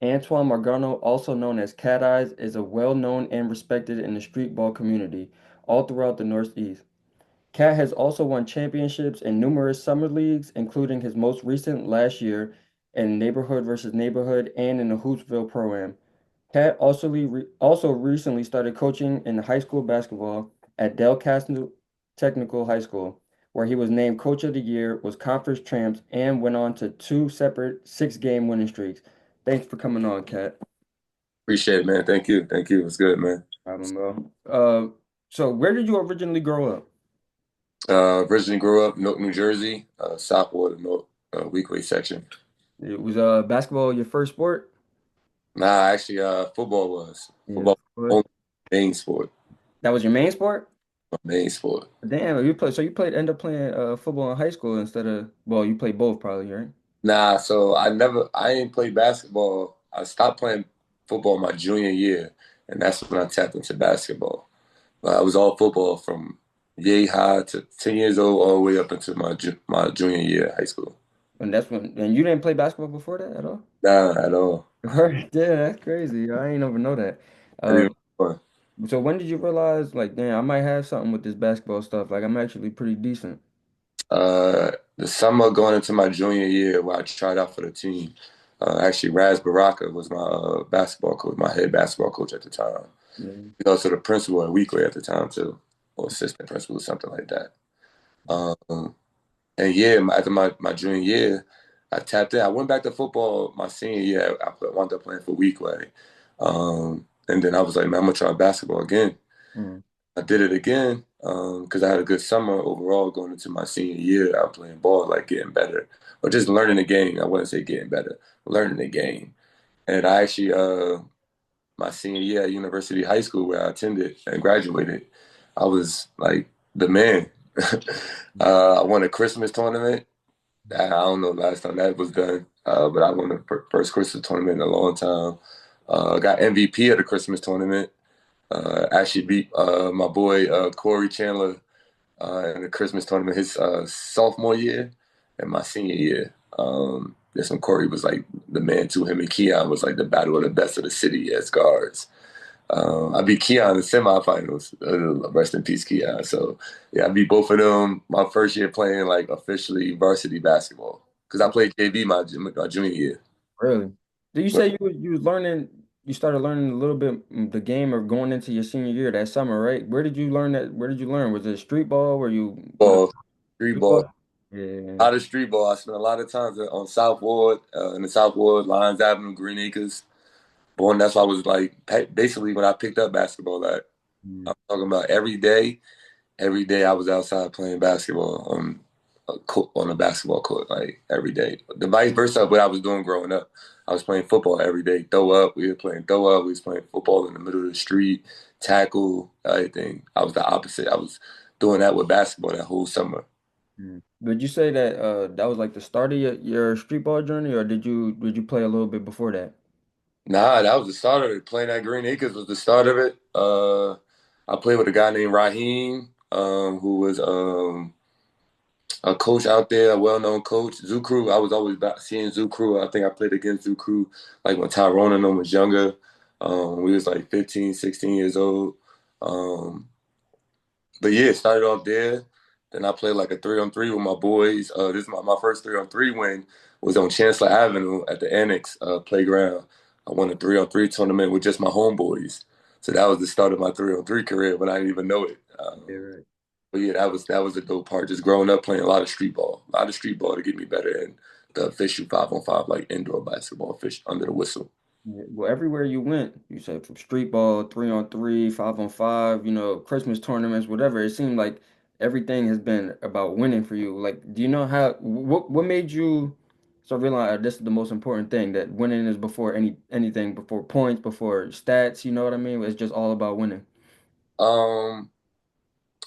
Antoine Morgano, also known as Cat Eyes, is a well-known and respected in the street ball community all throughout the Northeast. Cat has also won championships in numerous summer leagues, including his most recent last year in Neighborhood versus Neighborhood and in the Hoopsville Pro-Am. Cat also recently started coaching in high school basketball at Del Castle Technical High School, where he was named Coach of the Year, was conference champs, and went on to two separate six-game winning streaks. Thanks for coming on, Cat. Appreciate it, man. Thank you. Thank you. It's good, man. Problem, bro. So where did you originally grow up? Originally grew up in Newark, New Jersey, Southwood, Newark, Weequahic section. It was basketball your first sport? Nah, actually, football was. Yeah. Football only main sport. That was your main sport? My main sport. Damn, end up playing football in high school instead of well, you played both probably, right? Nah, so I ain't played basketball. I stopped playing football my junior year, and that's when I tapped into basketball. I was all football from yay high to 10 years old, all the way up into my junior year of high school. And you didn't play basketball before that at all? Nah, at all. Right, yeah, that's crazy. I ain't never know that. I didn't Uh, even know. so when did you realize, like, damn, I might have something with this basketball stuff? Like, I'm actually pretty decent. The summer going into my junior year where I tried out for the team, actually Raz Baraka was my basketball coach, my head basketball coach at the time. Yeah. He was also the principal at Weekly at the time too, or assistant principal or something like that. Um, and yeah, after my junior year, I tapped in. I went back to football my senior year. Wound up playing for Weekway. And then I was like, man, I'm gonna try basketball again. Mm. I did it again because I had a good summer overall going into my senior year. I was playing ball, like getting better, or just learning the game. I wouldn't say getting better, learning the game. And I actually, my senior year at University High School where I attended and graduated, I was like the man. I won a Christmas tournament. I don't know the last time that was done, but I won the first Christmas tournament in a long time. Got MVP of the Christmas tournament. Actually beat my boy Corey Chandler in the Christmas tournament his sophomore year and my senior year. That's when Corey was like the man too. Him and Keon was like the battle of the best of the city as guards. I beat Keon in the semifinals. Rest in peace, Keon. So yeah, I beat both of them my first year playing like officially varsity basketball because I played JV my junior year. Really? Did you say you was learning, you started learning a little bit the game or going into your senior year that summer, right? Where did you learn that? Where did you learn? Was it street ball? Were you with a Ball, street street ball, ball? Yeah. a lot of street ball. I spent a lot of times on South Ward, in the South Ward, Lyons Avenue, Green Acres. Born, that's why I was like basically when I picked up basketball at. Mm. I'm talking about every day. Every day I was outside playing basketball on on a basketball court, like every day. The vice versa of what I was doing growing up. I was playing football every day. Throw up, we were playing throw up. We was playing football in the middle of the street, tackle, everything. I was the opposite. I was doing that with basketball that whole summer. Mm. Would you say that that was like the start of your street ball journey, or did you play a little bit before that? Nah, that was the start of it. Playing at Green Acres was the start of it. I played with a guy named Raheem, who was a coach out there, a well-known coach. Zoo Crew, I was always seeing Zoo Crew. I think I played against Zoo Crew like when Tyrone and them was younger. We was like 15, 16 years old. Um, but yeah, started off there. Then I played like a 3-on-3 with my boys. This is my first 3-on-3 win was on Chancellor Avenue at the Annex playground. I won a 3-on-3 tournament with just my homeboys. So that was the start of my 3-on-3 career when I didn't even know it. Yeah, right. But yeah, that was a dope part. Just growing up playing a lot of street ball to get me better in the official 5-on-5 like indoor basketball, fish under the whistle. Yeah, well, everywhere you went, you said from street ball, 3-on-3, 5-on-5, Christmas tournaments, whatever. It seemed like everything has been about winning for you. Like, do you know what made you so realize this is the most important thing, that winning is before anything, before points, before stats, you know what I mean? It's just all about winning. Um,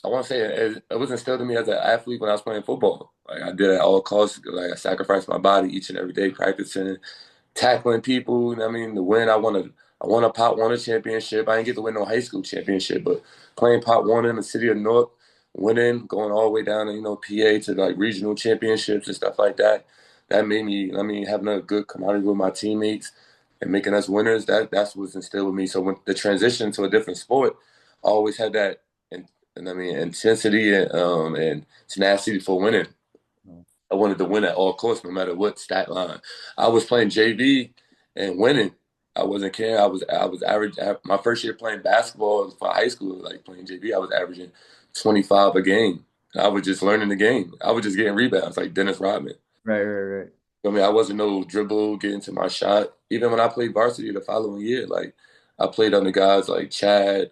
I want to say it was instilled in me as an athlete when I was playing football. Like I did it at all costs. Like I sacrificed my body each and every day, practicing, tackling people. You know what I mean, to win, I won a Pop Warner championship. I didn't get to win no high school championship, but playing Pop Warner in the city of Newark, winning, going all the way down to PA to like regional championships and stuff like that. That made me, I mean, having a good camaraderie with my teammates and making us winners, that's what's instilled with me. So when the transition to a different sport, I always had that and I mean intensity and tenacity for winning. Mhm. I wanted to win at all costs, no matter what stat line. I was playing JV and winning. I wasn't caring. I was average. My first year playing basketball for high school, like playing JV, I was averaging 25 a game. I was just learning the game. I was just getting rebounds like Dennis Rodman. Right, right, right. I mean, I wasn't no dribble getting to my shot. Even when I played varsity the following year, like I played under guys like Chad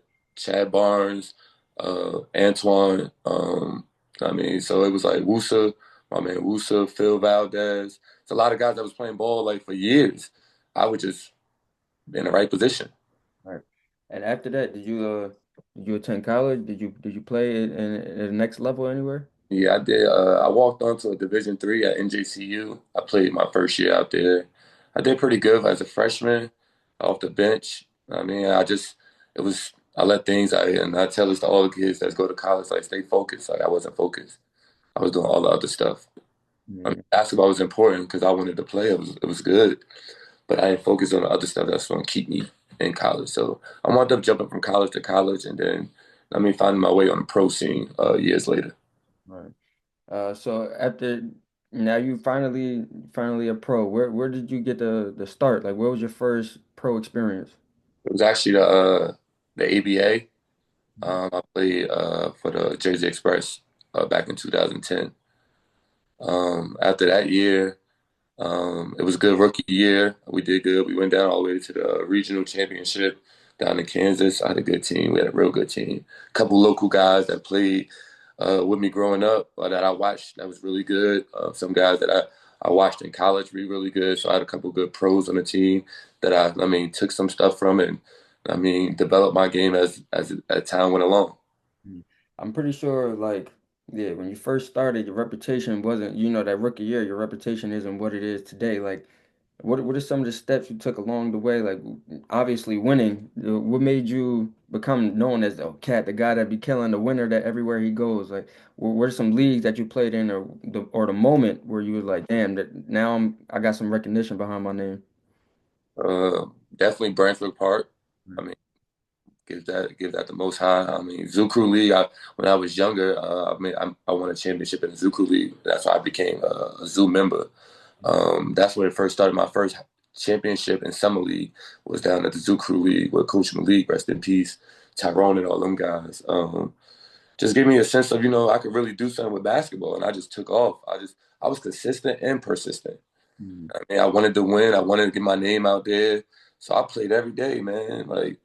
Barnes, Antoine. I mean, so it was like Woosa, my man Woosa, Phil Valdez. It's a lot of guys that was playing ball like for years. I was just in the right position. Right. And after that, did you attend college? Did you play at the next level anywhere? Yeah, I did. I walked on to a Division III at NJCU. I played my first year out there. I did pretty good as a freshman off the bench. I mean, I let things, and I tell this to all the kids that go to college, like, stay focused. Like, I wasn't focused. I was doing all the other stuff. I mean, Yeah, basketball was important because I wanted to play. It was good, but I didn't focus on the other stuff that's going to keep me in college. So I wound up jumping from college to college, and then, I mean, finding my way on the pro scene years later. right. So after now you finally a pro. Where did you get the start? Like, where was your first pro experience? It was actually the ABA. I played for the Jersey Express back in 2010. After that year, it was a good rookie year. We did good. We went down all the way to the regional championship down in Kansas. I had a good team. We had a real good team. A couple local guys that played with me growing up that I watched that was really good. Some guys that I watched in college be really good. So I had a couple good pros on the team that I mean, took some stuff from and I mean, developed my game as time went along. Mm. I'm pretty sure, like, yeah, when you first started, your reputation wasn't, that rookie year, your reputation isn't what it is today. Like, what are some of the steps you took along the way? Like, obviously winning. What made you become known as the cat, the guy that be killing, the winner that everywhere he goes? Like, what are some leagues that you played in, or the moment where you was like, damn, that now I got some recognition behind my name. Definitely Brantford Park. I Mm. mean, give that the most high. I mean, Zoo Crew League. When I was younger, I won a championship in the Zoo Crew League. That's why I became a Zoo member. That's where it first started. My first championship in summer league was down at the Zoo Crew League with Coach Malik, rest in peace, Tyrone and all them guys. Just gave me a sense of I could really do something with basketball, and I just took off. I was consistent and persistent. Mm. I mean, I wanted to win. I wanted to get my name out there. So I played every day, man. Like,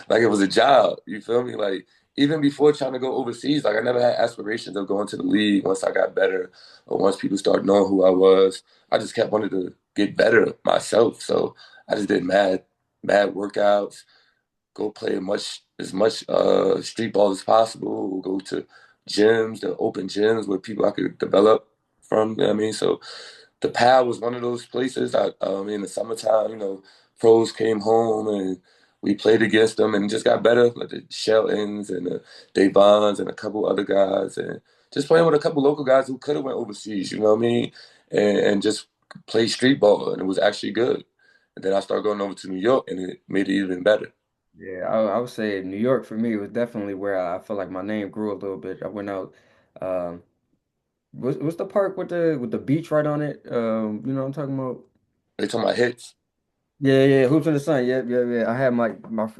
like it was a job. You feel me? Like, even before trying to go overseas, like I never had aspirations of going to the league once I got better or once people started knowing who I was. I just kept wanting to get better myself. So I just did mad workouts, go play as much street ball as possible, go to gyms, the open gyms where people I could develop from. You know what I mean? So the pad was one of those places. In the summertime, pros came home and we played against them and just got better, like the Sheltons and the Davons and a couple other guys, and just playing with a couple local guys who could have went overseas. You know what I mean? And just play street ball, and it was actually good. And then I started going over to New York, and it made it even better. Yeah, I would say New York for me was definitely where I feel like my name grew a little bit. I went out. Um, what's the park with the beach right on it? You know what I'm talking about? They talking about hits. Yeah, yeah. Hoops in the Sun. Yep, yeah, yeah. I had my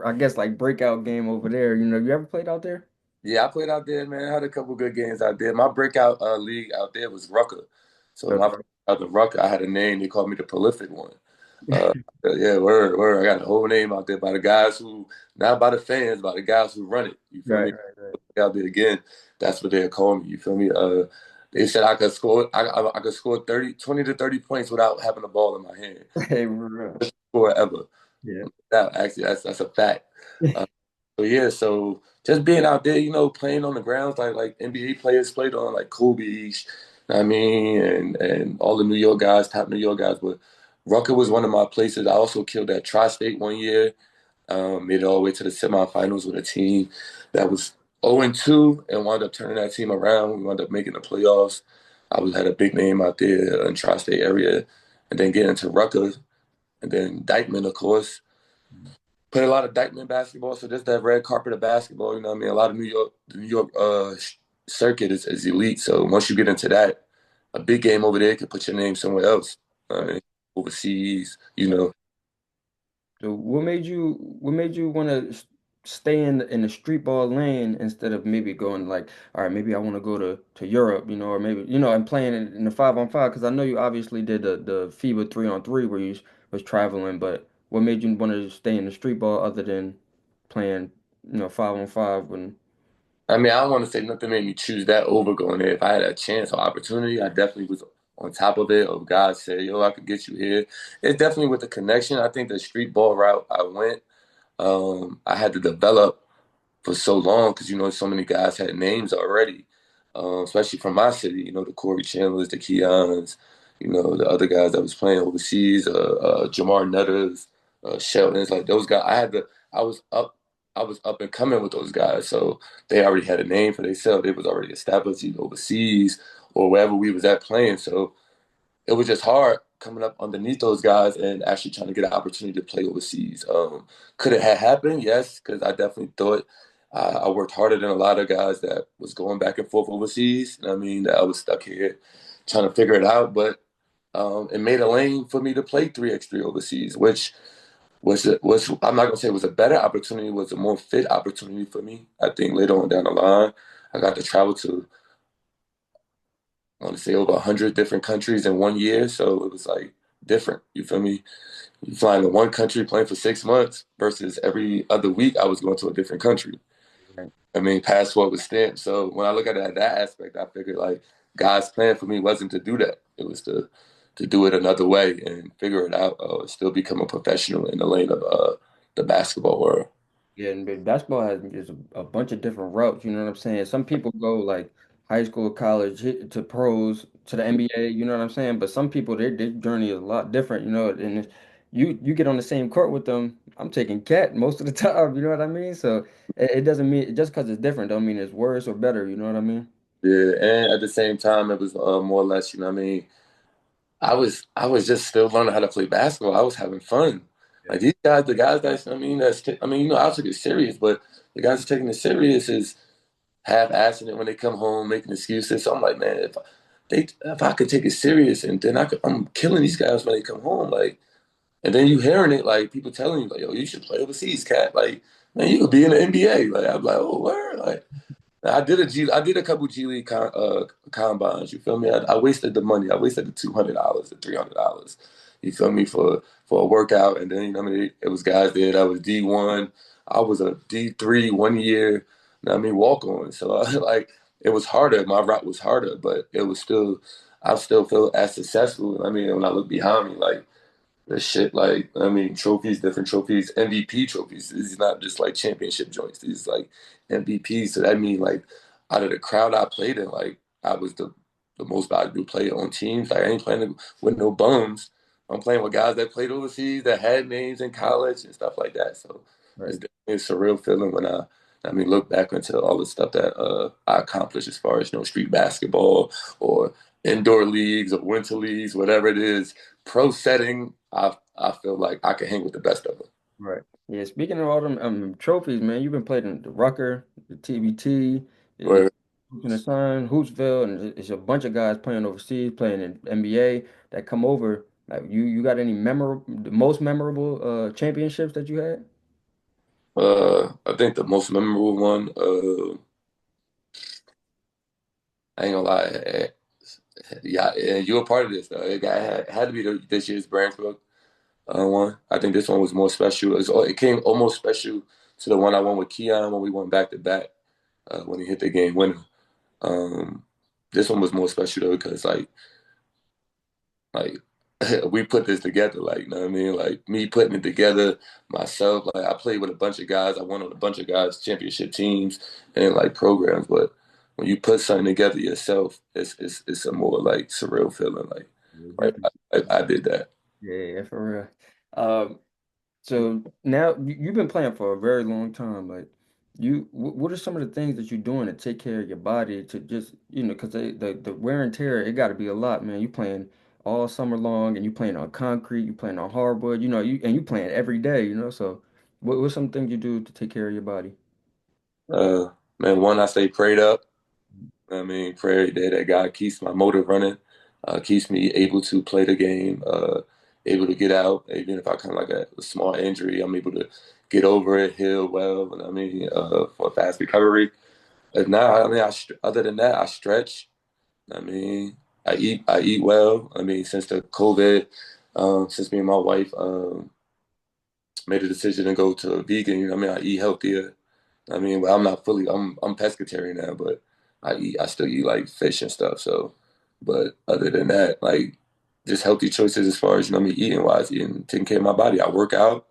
I guess like breakout game over there. You ever played out there? Yeah, I played out there, man. I had a couple good games out there. My breakout league out there was Rucker. So my Okay. out the Rucker, I had a name. They called me the prolific one. Uh, yeah, word, word. I got a whole name out there by the guys who, not by the fans, by the guys who run it. You feel Right, me? right, right. Out there again, that's what they call me. You feel me? They said I could score. I could score 20 to 30 points without having the ball in my hand. Hey, for real. Score ever. Yeah. That actually, that's a fact. Uh, so yeah, so just being out there, playing on the grounds like NBA players played on, like Kobe, I mean, and all the New York guys, top New York guys. But Rucker was one of my places. I also killed at Tri-State one year. Made it all the way to the semifinals with a team that was 0-2 and wound up turning that team around. We wound up making the playoffs. Had a big name out there in Tri-State area, and then getting to Rucker. And then Dykeman, of course, played a lot of Dykeman basketball. So just that red carpet of basketball, you know what I mean? A lot of the New York circuit is elite. So once you get into that, a big game over there could put your name somewhere else. Right. Overseas, you know. So what made you want to stay in the street ball lane instead of maybe going like, all right, maybe I want to go to Europe, you know, or maybe I'm playing in the 5-on-5 because I know you obviously did the FIBA 3-on-3 where you was traveling, but what made you want to stay in the street ball other than playing 5-on-5 when I mean, I don't want to say nothing made me choose that over going there. If I had a chance or opportunity, I definitely was on top of it. Or God said, "Yo, I could get you here." It's definitely with the connection. I think the street ball route I went, I had to develop for so long because so many guys had names already, especially from my city. The Corey Chandlers, the Keons, the other guys that was playing overseas, Jamar Nutters, Sheltons, like those guys. I was up, I was up and coming with those guys, so they already had a name for themselves. They was already established either overseas or wherever we was at playing. So it was just hard coming up underneath those guys and actually trying to get an opportunity to play overseas. Could it have happened? Yes, because I definitely thought I worked harder than a lot of guys that was going back and forth overseas. I mean, I was stuck here trying to figure it out, but it made a lane for me to play 3x3 overseas, which was I'm not gonna say it was a better opportunity, it was a more fit opportunity for me. I think later on down the line, I got to travel to I want to say over 100 different countries in 1 year. So it was like different. You feel me? You flying to one country playing for 6 months versus every other week I was going to a different country. right. I mean, passport was stamped. So when I look at it at that aspect, I figured like God's plan for me wasn't to do that. It was to do it another way and figure it out, still become a professional in the lane of the basketball world. Yeah, and basketball has is a bunch of different routes. You know what I'm saying? Some people go like high school, college, to pros, to the NBA. You know what I'm saying? But some people, their journey is a lot different. You know, and you get on the same court with them. I'm taking cat most of the time. You know what I mean? So it doesn't mean just because it's different don't mean it's worse or better. You know what I mean? Yeah, and at the same time, it was more or less, what I mean, I was just still learning how to play basketball. I was having fun. Yeah. Like these guys, the guys that's I mean that's I mean I took it serious, but the guys taking it serious is half-assing it when they come home, making excuses. So I'm like, man, if I could take it serious and then I'm killing these guys when they come home, like, and then you hearing it like people telling you like, yo, you should play overseas, cat. Like, man, you could be in the NBA. Like I'm like, oh, where? Like. I did a couple G League combines. You feel me? I wasted the money. I wasted the $200, the $300. You feel me for a workout, and then I mean it was guys there that was D1. I was a D3 1 year. I mean walk on. So like it was harder. My route was harder, but it was still I still feel as successful. I mean when I look behind me, like the shit, like, I mean, trophies, different trophies, MVP trophies. These is not just like championship joints. These like MVPs. So that mean like out of the crowd I played in, like I was the most valuable player on teams. Like I ain't playing with no bums. I'm playing with guys that played overseas that had names in college and stuff like that. So Right. it's definitely a surreal feeling when I mean look back into all the stuff that I accomplished as far as street basketball or indoor leagues or winter leagues, whatever it is pro setting, I feel like I can hang with the best of them. Right. Yeah. Speaking of all them trophies, man, you've been playing in the Rucker, the TBT, the But Hoops in the Sun, Hoopsville, and it's a bunch of guys playing overseas, playing in NBA that come over. Like you got any the most memorable championships that you had? I think the most memorable one, I ain't gonna lie, yeah, and you're a part of this though. It had to be this year's Brantford one. I think this one was more special. It came almost special to the one I won with Keon when we went back to back when he hit the game winner. Um, this one was more special though because like we put this together, like you know what I mean? Like me putting it together myself. Like I played with a bunch of guys. I went on a bunch of guys' championship teams and like programs. But when you put something together yourself, it's a more like surreal feeling. Yeah, Like definitely. I did that. Yeah, yeah, for real. So now you've been playing for a very long time. Like, what are some of the things that you're doing to take care of your body to just, because the wear and tear, it got to be a lot, man. You playing all summer long, and you playing on concrete, you playing on hardwood, you playing every day, So, what's some things you do to take care of your body? Uh, man, one, I stay prayed up. I mean, pray every day that God keeps my motor running, keeps me able to play the game, able to get out. Even if I kind of like a small injury, I'm able to get over it, heal well. And I mean, for a fast recovery. Now, I mean, other than that, I stretch. I mean, I eat well. I mean, since the COVID, since me and my wife made a decision to go to vegan, I mean, I eat healthier. I mean, well, I'm not fully. I'm pescatarian now, but I still eat like fish and stuff. So, but other than that, like just healthy choices as far as me eating wise, eating taking care of my body. I work out.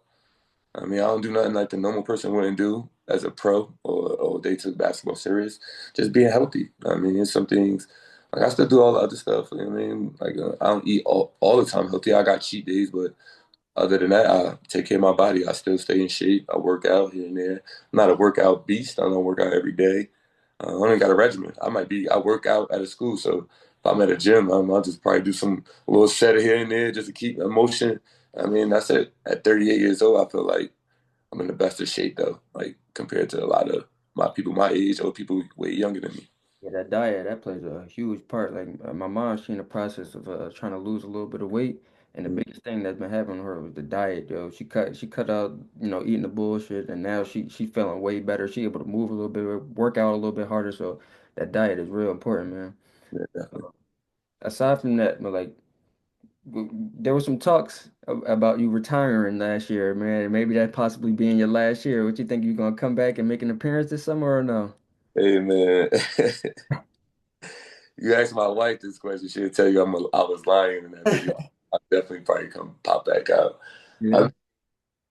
I mean, I don't do nothing like the normal person wouldn't do as a pro or they took basketball serious. Just being healthy. I mean, it's some things like I still do all the other stuff. You know what I mean, like I don't eat all the time healthy. I got cheat days, but other than that, I take care of my body. I still stay in shape. I work out here and there. I'm not a workout beast. I don't work out every day. I only got a regimen. I work out at a school. So if I'm at a gym, I'll just probably do some little set here and there just to keep emotion. I mean, that's it. At 38 years old, I feel like I'm in the best of shape though, like compared to a lot of my people my age or people way younger than me. Yeah, that diet that plays a huge part. Like my mom's in the process of trying to lose a little bit of weight, and the biggest thing that's been happening to her was the diet, yo. She cut out, eating the bullshit, and now she feeling way better. She able to move a little bit, work out a little bit harder. So that diet is real important, man. Yeah, definitely. Aside from that, but like there was some talks about you retiring last year, man. And maybe that possibly being your last year. What you think you gonna come back and make an appearance this summer or no? Hey man, you asked my wife this question, she'll tell you I was lying in that video. I definitely probably come pop back out. I, Yeah.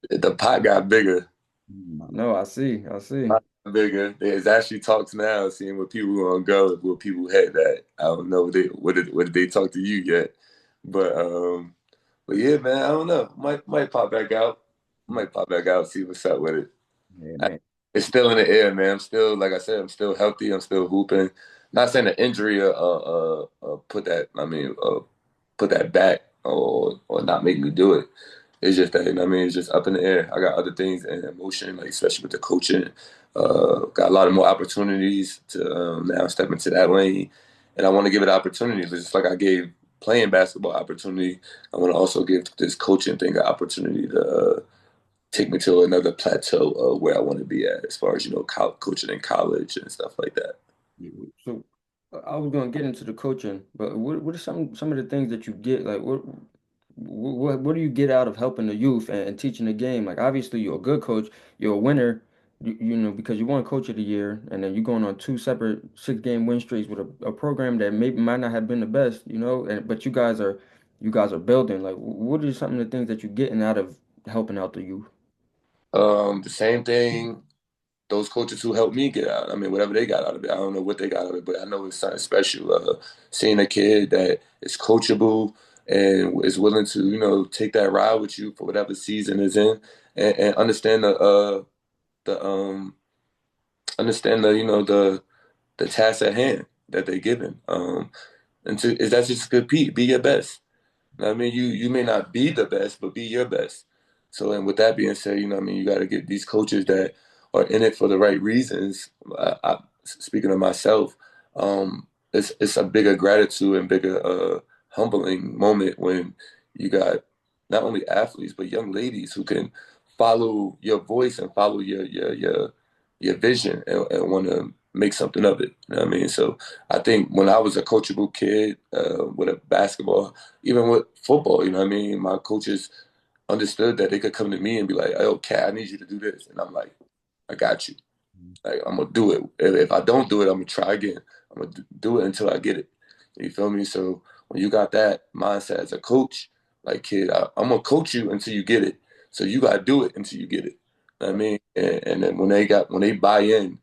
the pot got bigger. No, I see. I see. Pot got bigger. There's actually talks now, seeing where people gonna go, where people head at. I don't know what did they talk to you yet, but but yeah, man, I don't know. Might pop back out. Might pop back out, see what's up with it. Yeah, I- man. It's still in the air, man. I'm still, like I said, I'm still healthy. I'm still hooping. Not saying the injury put that back or not make me do it. It's just that, it's just up in the air. I got other things in motion, like especially with the coaching. Got a lot of more opportunities to now step into that lane, and I want to give it opportunities. Just like I gave playing basketball opportunity, I want to also give this coaching thing an opportunity to take me to another plateau of where I want to be at, as far as coaching in college and stuff like that. So I was gonna get into the coaching, but what are some of the things that you get? Like what do you get out of helping the youth and teaching the game? Like obviously you're a good coach, you're a winner, because you won Coach of the Year, and then you're going on two separate 6 game win streaks with a program that maybe might not have been the best, and but you guys are building. Like what are some of the things that you're getting out of helping out the youth? The same thing those coaches who helped me get out. I mean, whatever they got out of it, I don't know what they got out of it, but I know it's something special. Seeing a kid that is coachable and is willing to, take that ride with you for whatever season is in, and the understand the task at hand that they're given. And is that just compete, be your best. I mean, you may not be the best, but be your best. So, and with that being said, you got to get these coaches that are in it for the right reasons. Speaking of myself, it's a bigger gratitude and bigger humbling moment when you got not only athletes but young ladies who can follow your voice and follow your vision and want to make something of it. You know what I mean? So I think when I was a coachable kid with a basketball, even with football, you know what I mean? My coaches understood that they could come to me and be like, "Hey, okay, I need you to do this," and I'm like, "I got you. Like, I'm gonna do it. If I don't do it, I'm gonna try again. I'm gonna do it until I get it." You feel me? So when you got that mindset as a coach, like kid, I'm gonna coach you until you get it. So you gotta do it until you get it. You know what I mean? And then when they buy in,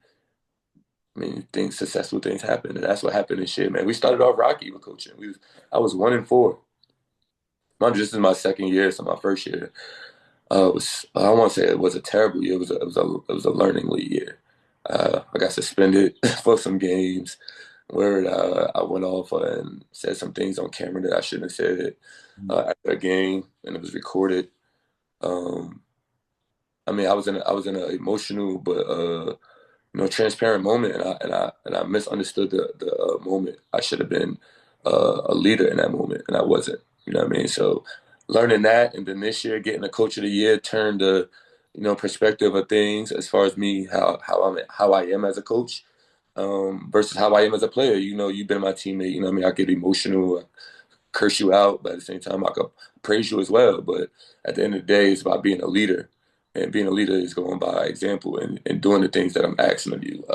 I mean, successful things happen, and that's what happened in shit, man. We started off rocky with coaching. I was 1-4. Mine just in my second year, so my first year was I don't want to say it was a terrible year. It was a learning year. I got suspended for some games. where I went off and said some things on camera that I shouldn't have said Mhm. after a game, and it was recorded. Um, I mean, I was in an emotional but transparent moment, and I misunderstood the moment. I should have been a leader in that moment, and I wasn't. You know what I mean? So learning that, and then this year getting a coach of the year turned the perspective of things as far as me how I am as a coach versus how I am as a player. You know, you've been my teammate. You know what I mean? I get emotional, curse you out, but at the same time, I could praise you as well. But at the end of the day, it's about being a leader. And being a leader is going by example and doing the things that I'm asking of you.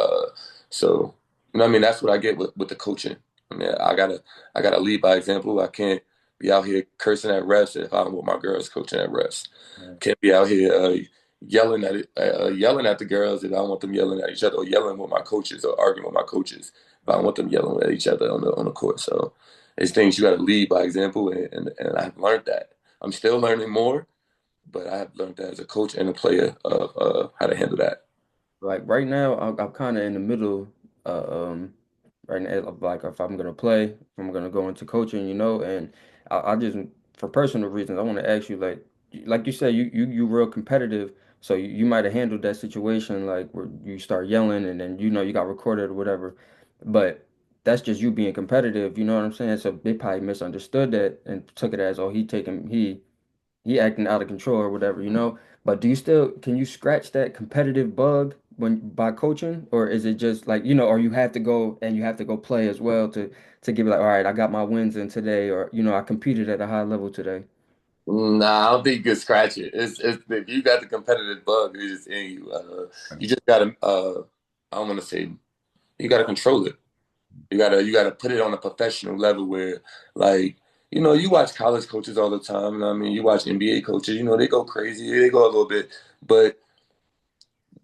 So, you know what I mean? That's what I get with the coaching. I mean, I gotta lead by example. I can't be out here cursing at refs if I don't want my girls coaching at refs. Right. Can't be out here yelling at the girls if I don't want them yelling at each other, or yelling with my coaches or arguing with my coaches if I don't want them yelling at each other on the court. So it's things you got to lead by example, and I've learned that. I'm still learning more, but I have learned that as a coach and a player of how to handle that. Like right now, I'm kind of in the middle. Um, right now, of, like if I'm gonna play, if I'm gonna go into coaching, and I just for personal reasons, I want to ask you, like you said, you real competitive, so you might have handled that situation like where you start yelling and then you got recorded or whatever, but that's just you being competitive. You know what I'm saying? So they probably misunderstood that and took it as, oh, he acting out of control or whatever. But do you still can you scratch that competitive bug when by coaching, or is it just like, or you have to go and you have to go play as well to give it like, all right, I got my wins in today, or I competed at a high level today. Nah, I don't think you can scratch it. It's if you got the competitive bug, it's just in you. You just gotta. I don't want to say you gotta control it. You gotta put it on a professional level where, like, you watch college coaches all the time. You know what I mean, you watch NBA coaches. You know, they go crazy. They go a little bit, but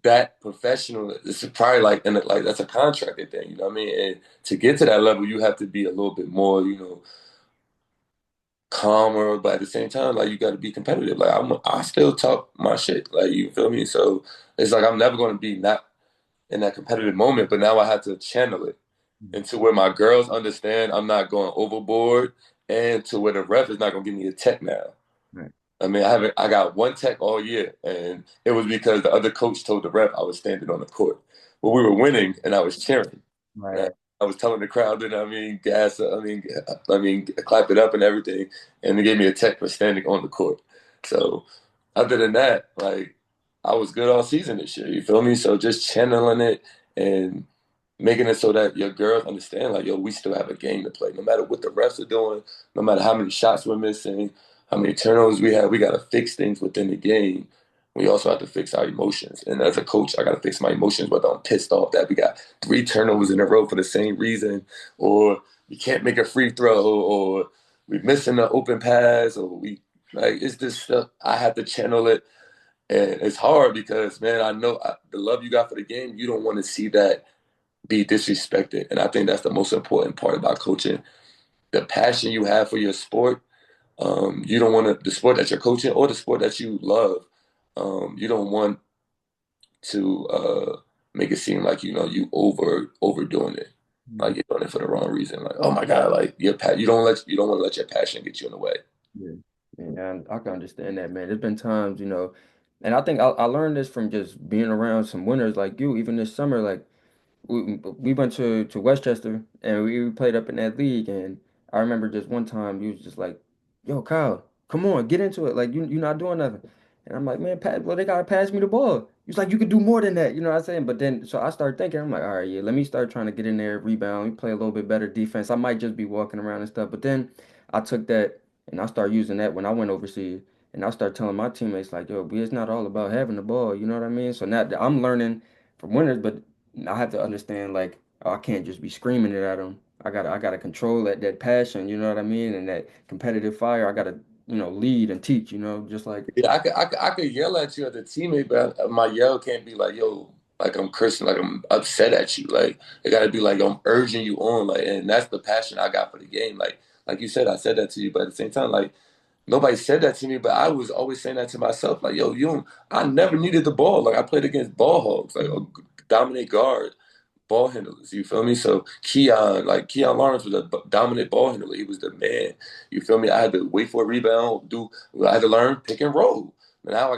that professional is probably like that's a contracted thing. You know what I mean? And to get to that level, you have to be a little bit more, calmer. But at the same time, like you got to be competitive. Like I still talk my shit. Like you feel me? So it's like I'm never going to be not in that competitive moment. But now I have to channel it Mhm. into where my girls understand I'm not going overboard, and to where the ref is not going to give me a tech now. Right. I mean, I got one tech all year, and it was because the other coach told the ref I was standing on the court. But we were winning, and I was cheering. And Right. I was telling the crowd, that I mean, I mean, clap it up and everything, and they gave me a tech for standing on the court. So, other than that, like, I was good all season this year. You feel me? So just channeling it and making it so that your girls understand, like, yo, we still have a game to play. No matter what the refs are doing, no matter how many shots we're missing, how many turnovers we have, we got to fix things within the game. We also have to fix our emotions. And as a coach, I got to fix my emotions, whether I'm pissed off that we got three turnovers in a row for the same reason, or we can't make a free throw, or we're missing an open pass, or it's just stuff. I have to channel it. And it's hard because, man, I know the love you got for the game, you don't want to see that be disrespected. And I think that's the most important part about coaching. The passion you have for your sport, you don't want the sport that you're coaching or the sport that you love. You don't want to make it seem like you overdoing it, like Mhm. you're doing it for the wrong reason. Like, oh my God, like you don't want to let your passion get you in the way. Yeah. And I can understand that, man. There's been times, and I think I learned this from just being around some winners like you, even this summer, like. We went to Westchester and we played up in that league, and I remember just one time he was just like, "Yo, Kyle, come on, get into it. Like you're not doing nothing." And I'm like, "Man, well, they gotta pass me the ball." He's like, "You could do more than that." You know what I'm saying? But then so I started thinking, I'm like, "All right, yeah, let me start trying to get in there, rebound, play a little bit better defense. I might just be walking around and stuff." But then I took that and I started using that when I went overseas. And I started telling my teammates like, "Yo, it's not all about having the ball." You know what I mean? So now I'm learning from winners, but I have to understand like, oh, I can't just be screaming it at them. I gotta control that passion, you know what I mean, and that competitive fire. I gotta lead and teach, just like. Yeah, I could yell at you as a teammate, but my yell can't be like, yo, like I'm cursing, like I'm upset at you. Like it got to be like I'm urging you on, like, and that's the passion I got for the game. Like you said, I said that to you, but at the same time, like nobody said that to me, but I was always saying that to myself, like, yo, you don't. I never needed the ball. Like I played against ball hogs, like a dominant guard. ball handlers. You feel me? So Keon Lawrence was a dominant ball handler. He was the man. You feel me? I had to wait for a rebound. I had to learn pick and roll. Now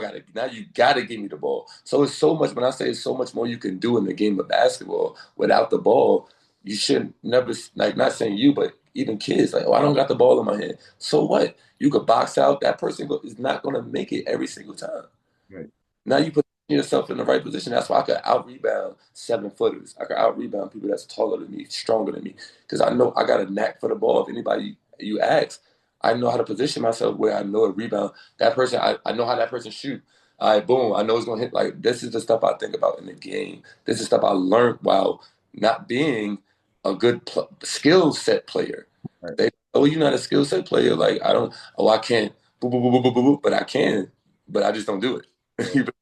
you gotta give me the ball. So it's so much. When I say it's so much more you can do in the game of basketball without the ball, you should never like not saying you, but even kids like, oh, I don't got the ball in my hand. So what? You could box out. That person is not gonna make it every single time. Right. Now you put yourself in the right position. That's why I could out rebound 7 footers. I could out rebound people that's taller than me, stronger than me, because I know I got a knack for the ball. If anybody you ask, I know how to position myself where I know a rebound. That person, I know how that person shoot. All right, boom. I know it's gonna hit. Like this is the stuff I think about in the game. This is stuff I learned while not being a good skill set player. Right. They, oh, you're not a skill set player. Like I don't. Oh, I can't. Boo, boo, boo, boo, boo, boo, boo, but I can. But I just don't do Right. it.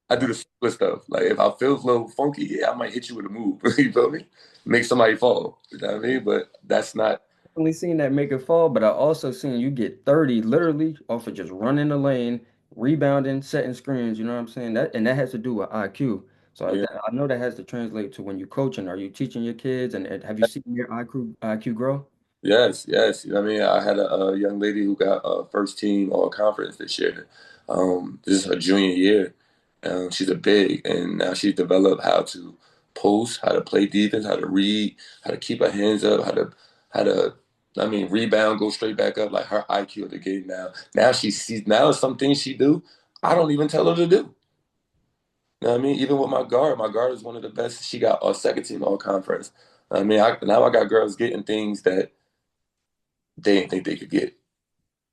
I do Right. the simplest stuff. Like if I feel a little funky, yeah, I might hit you with a move. You feel me? Make somebody fall. You know what I mean? But that's not. Only seen that make it fall, but I also seen you get 30 literally off of just running the lane, rebounding, setting screens. You know what I'm saying? That has to do with IQ. So Yeah. I know that has to translate to when you're coaching. Are you teaching your kids, and have you seen your IQ grow? Yes, yes. You know what I mean? I had a young lady who got first team all conference this year. This is her junior year. She's a big, and now she's developed how to post, how to play defense, how to read, how to keep her hands up, how to, I mean, rebound, go straight back up. Like her IQ of the game now. Now she sees now some things she do. I don't even tell her to do. You know what I mean? Even with my guard is one of the best. She got a second team all conference. Now I got girls getting things that they didn't think they could get.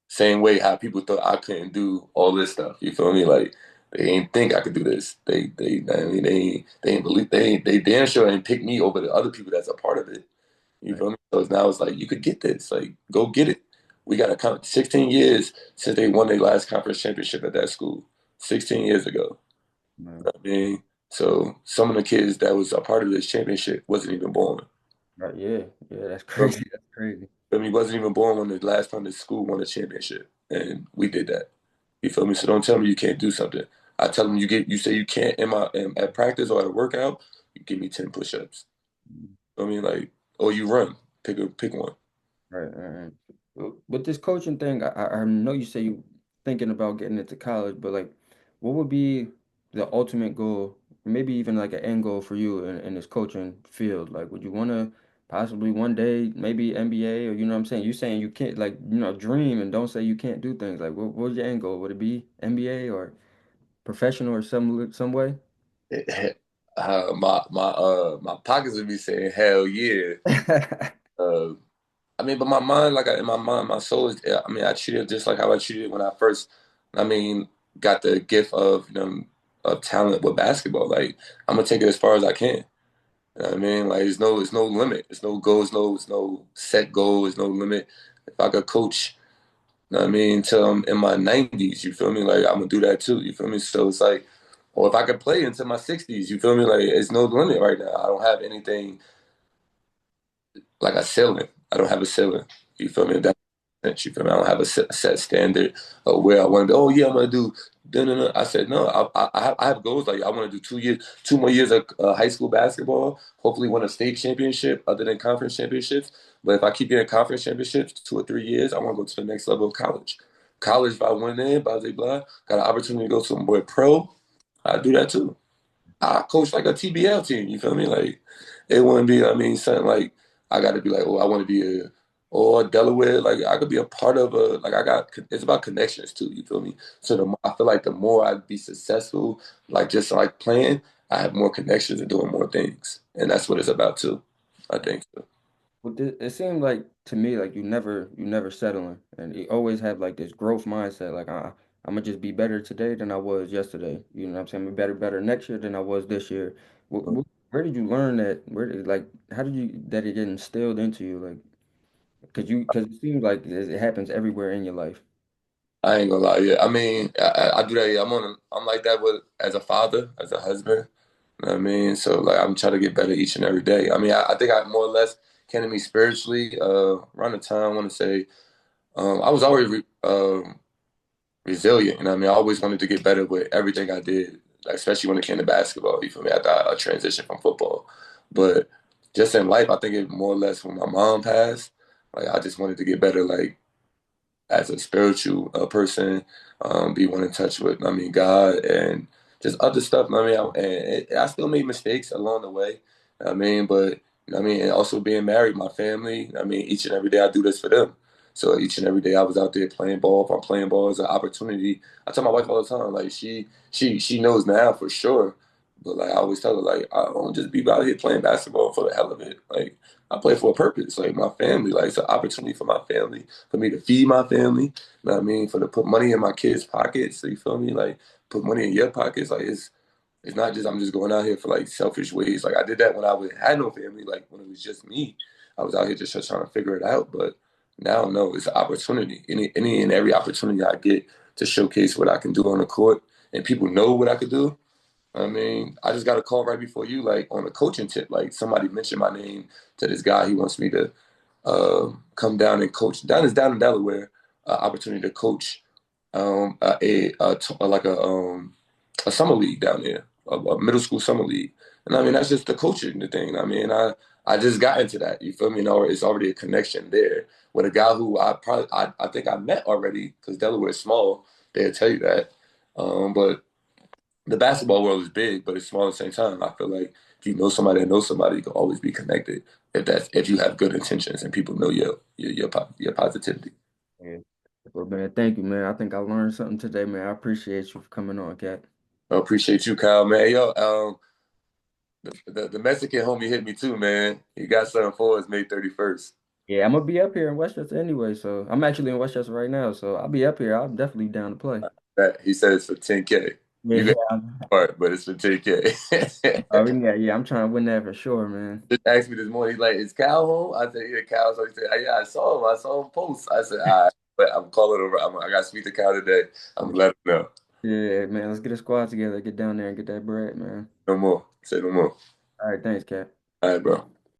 Same way how people thought I couldn't do all this stuff. You feel me? Like they ain't think I could do this. I mean, they ain't believe they damn sure ain't pick me over the other people that's a part of it. You Right. feel me? So now it's like you could get this. Like go get it. We got 16 years since they won their last conference championship at that school. 16 years ago. Right. I mean, so some of the kids that was a part of this championship wasn't even born. Right. Yeah. Yeah. That's Feel me? crazy. That's crazy. Feel me? Wasn't even born when the last time the school won a championship, and we did that. You feel me? So don't tell me you can't do something. I tell them you say you can't at practice or at a workout. You give me 10 push-ups. I mean, like, or you run. Pick one. Right, right, right. With this coaching thing, I know you say you thinking about getting into college, but like, what would be the ultimate goal, maybe even like an end goal for you in this coaching field? Like, would you want to possibly one day, maybe NBA, or you know what I'm saying? You saying you can't, like, dream and don't say you can't do things. Like, what's your end goal? Would it be NBA or professional or some way? My pockets would be saying hell yeah. Uh, I mean, but my mind, in my mind, my soul is. I mean, I treat it just like how I treated when I first. I mean, got the gift of of talent with basketball. Like I'm gonna take it as far as I can. You know what I mean? Like it's no limit. It's no goal. It's no set goal. It's no limit. If I could coach, you know what I mean, until I'm in my 90s, you feel me? Like I'm gonna do that too. You feel me? So it's like, or if I could play into my 60s, you feel me? Like it's no limit right now. I don't have anything like a ceiling. I don't have a ceiling. You feel me? That sense, you feel me? I don't have a set standard of where I want to be. Oh yeah, I'm gonna do. No. I said no. I have goals like I want to do 2 years, 2 more years of high school basketball. Hopefully, win a state championship other than conference championships. But if I keep getting conference championships 2 or 3 years, I want to go to the next level of college. College, if I win there, blah blah blah, got an opportunity to go to a more pro. I do that too. I coach like a TBL team. You feel me? Like it wouldn't be. I mean, something like I got to be like, oh, I want to be a or Delaware. Like I could be a part of a. Like I got. It's about connections too. You feel me? So I feel like the more I'd be successful, like just like playing, I have more connections and doing more things, and that's what it's about too. I think so. Well, it seemed like to me like you never settling, and you always have like this growth mindset. Like I'm gonna just be better today than I was yesterday. You know what I'm saying? I'm better next year than I was this year. Where did you learn that? How did you that it get instilled into you? Like, because it seems like it happens everywhere in your life. I ain't gonna lie. Yeah, I mean, I do that. Yeah, I'm like that with as a father, as a husband. You know what I mean? So like I'm trying to get better each and every day. I mean, I think I more or less came to me spiritually around the time I want to say I was always resilient. You know what I mean? I always wanted to get better with everything I did, like, especially when it came to basketball. You feel me? After I transitioned from football. But just in life, I think it more or less when my mom passed, like I just wanted to get better, like as a spiritual person, be one in touch with, I mean, God and just other stuff. I mean, I still made mistakes along the way. I mean, but I mean, and also being married, my family. I mean, each and every day I do this for them. So each and every day I was out there playing ball. If I'm playing ball as an opportunity, I tell my wife all the time, like she knows now for sure. But like I always tell her, like I don't just be out here playing basketball for the hell of it. Like I play for a purpose, like my family. Like it's an opportunity for my family, for me to feed my family. You know what I mean? For to put money in my kids' pockets. So you feel me? Like put money in your pockets. Like it's not just I'm just going out here for like selfish ways. Like I did that when had no family. Like when it was just me, I was out here just trying to figure it out. But now no, it's an opportunity. Any and every opportunity I get to showcase what I can do on the court, and people know what I could do. I mean, I just got a call right before you, like on a coaching tip. Like somebody mentioned my name to this guy. He wants me to come down and coach. Down in Delaware, opportunity to coach like a summer league down there, a middle school summer league. And I mean, that's just the coaching the thing. I mean, I just got into that. You feel me? Or it's already a connection there with a guy who I think I met already because Delaware is small. They'll tell you that. But the basketball world is big, but it's small at the same time. I feel like if you know somebody that knows somebody, you can always be connected if you have good intentions and people know your positivity. Yeah. Well, man, thank you, man. I think I learned something today, man. I appreciate you for coming on, Cat. I appreciate you, Kyle, man. Yo, the Mexican homie hit me too, man. He got something for us May 31st. Yeah, I'm gonna be up here in Westchester anyway, so I'm actually in Westchester right now, so I'll be up here. I'm definitely down to play. That he said it's for 10K. You Yeah, got part, but it's for 10K. I mean, yeah, I'm trying to win that for sure, man. Just asked me this morning. He's like, "Is Cal home?" I said, "Yeah, Cal's." So he said, "Yeah, I saw him. I saw him post." I said, "All right, but I'm calling over. I got to speak to Cal today. I'm gonna let him know. Yeah, man, let's get a squad together, get down there and get that bread, man. No more. Say no more. All right, thanks, Cat. All right, bro."